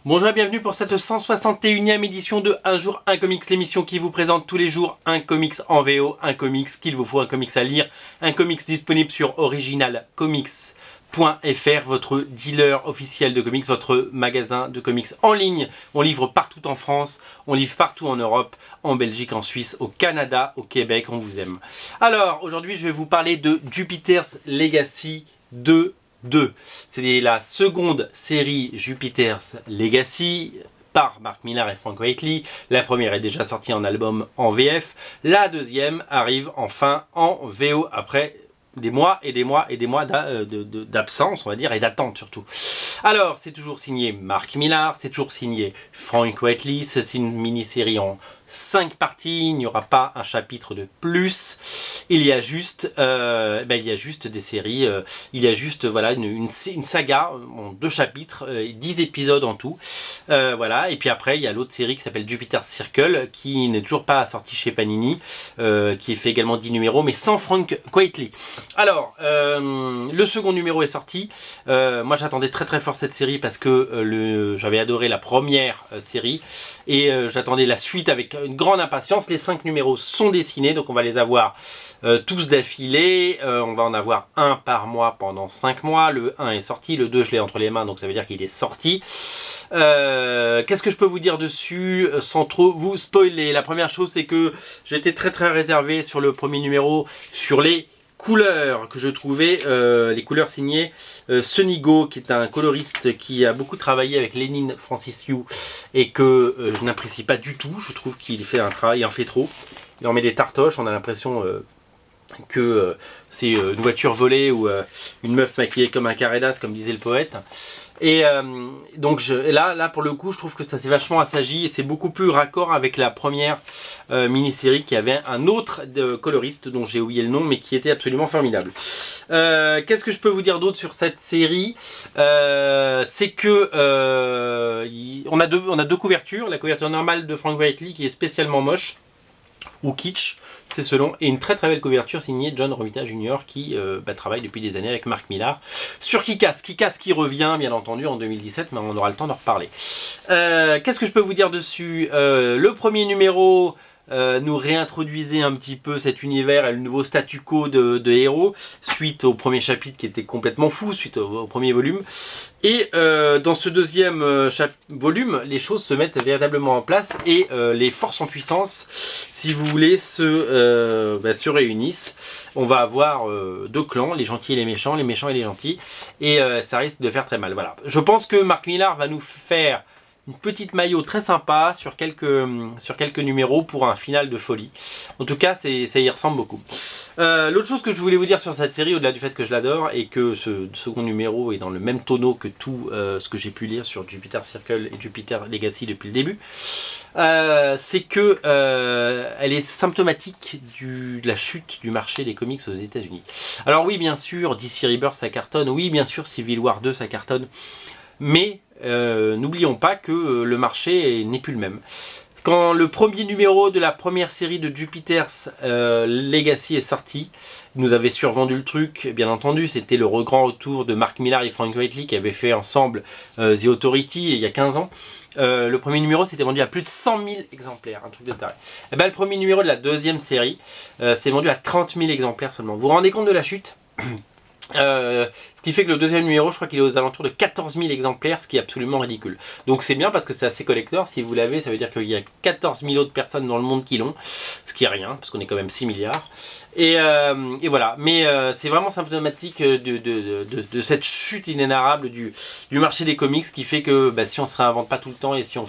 Bonjour et bienvenue pour cette 161e édition de Un jour un comics, l'émission qui vous présente tous les jours un comics en VO, un comics qu'il vous faut, un comics à lire, un comics disponible sur originalcomics.fr, votre dealer officiel de comics, votre magasin de comics en ligne. On livre partout en France, on livre partout en Europe, en Belgique, en Suisse, au Canada, au Québec, on vous aime. Alors, aujourd'hui, je vais vous parler de Jupiter's Legacy 2. C'est la seconde série Jupiter's Legacy par Mark Millar et Frank Quitely. La première est déjà sortie en album en VF. La deuxième arrive enfin en VO après des mois et des mois et des mois d'absence, on va dire, et d'attente surtout. Alors, c'est toujours signé Mark Millar, c'est toujours signé Frank Quitely. C'est une mini-série en 5 parties, il n'y aura pas un chapitre de plus. Il y a juste, des séries, il y a juste voilà, une saga en 2 chapitres, 10 épisodes en tout. Voilà. Et puis après, il y a l'autre série qui s'appelle Jupiter's Circle, qui n'est toujours pas sortie chez Panini, qui est fait également 10 numéros, mais sans Frank Quitely. Alors, le second numéro est sorti. Moi, j'attendais très fort cette série parce que j'avais adoré la première série et j'attendais la suite avec une grande impatience. Les 5 numéros sont dessinés, donc on va les avoir tous d'affilée. On va en avoir un par mois pendant 5 mois. Le 1 est sorti, le 2 je l'ai entre les mains, donc ça veut dire qu'il est sorti. Qu'est-ce que je peux vous dire dessus sans trop vous spoiler? La première chose, c'est que j'étais très réservé sur le premier numéro, sur les couleurs que je trouvais, les couleurs signées Sonny Go, qui est un coloriste qui a beaucoup travaillé avec Lénine Franciszek et que je n'apprécie pas du tout. Je trouve qu'il fait un travail, il en fait trop. Il en met des tartoches, on a l'impression que c'est une voiture volée ou une meuf maquillée comme un carré d'as, comme disait le poète. Et donc là pour le coup je trouve que ça s'est vachement assagi et c'est beaucoup plus raccord avec la première mini-série qui avait un autre coloriste dont j'ai oublié le nom mais qui était absolument formidable. Qu'est-ce que je peux vous dire d'autre sur cette série? C'est que on a deux couvertures. La couverture normale de Frank Quitely qui est spécialement moche ou kitsch, c'est selon, et une très belle couverture signée John Romita Jr. qui travaille depuis des années avec Mark Millar sur Kick-Ass qui revient bien entendu en 2017, mais on aura le temps d'en reparler. Qu'est-ce que je peux vous dire dessus? Le premier numéro nous réintroduisait un petit peu cet univers et le nouveau statu quo de héros suite au premier chapitre qui était complètement fou, suite au premier volume. Et dans ce deuxième volume, les choses se mettent véritablement en place et les forces en puissance, si vous voulez, se réunissent. On va avoir 2 clans, les gentils et les méchants et les gentils, et ça risque de faire très mal. Voilà. Je pense que Mark Millar va nous faire une petite maillot très sympa sur quelques numéros pour un final de folie. En tout cas, ça y ressemble beaucoup. L'autre chose que je voulais vous dire sur cette série, au-delà du fait que je l'adore et que ce second numéro est dans le même tonneau que tout ce que j'ai pu lire sur Jupiter's Circle et Jupiter's Legacy depuis le début, c'est que elle est symptomatique de la chute du marché des comics aux États-Unis. Alors oui, bien sûr, DC Rebirth ça cartonne, oui, bien sûr, Civil War 2 ça cartonne, mais n'oublions pas que le marché n'est plus le même. Quand le premier numéro de la première série de Jupiter's Legacy est sorti, il nous avait survendu le truc, bien entendu, c'était le grand retour de Mark Millar et Frank Quitely qui avaient fait ensemble The Authority il y a 15 ans. Le premier numéro s'était vendu à plus de 100 000 exemplaires, un truc de taré. Et ben, le premier numéro de la deuxième série s'est vendu à 30 000 exemplaires seulement. Vous vous rendez compte de la chute? Ce qui fait que le deuxième numéro, je crois qu'il est aux alentours de 14 000 exemplaires, ce qui est absolument ridicule. Donc c'est bien parce que c'est assez collector. Si vous l'avez, ça veut dire qu'il y a 14 000 autres personnes dans le monde qui l'ont, ce qui est rien, parce qu'on est quand même 6 milliards. Et voilà. Mais c'est vraiment symptomatique de cette chute inénarrable du marché des comics qui fait que si on se réinvente pas tout le temps et si on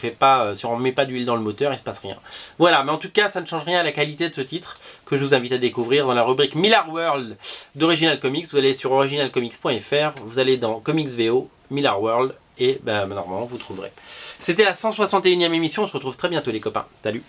met pas d'huile dans le moteur, il se passe rien. Voilà. Mais en tout cas, ça ne change rien à la qualité de ce titre que je vous invite à découvrir dans la rubrique Millar World d'Original Comics. Vous allez sur originalcomics.fr, vous allez dans Comics VO, Millar World et normalement vous trouverez. C'était la 161e émission. On se retrouve très bientôt les copains. Salut.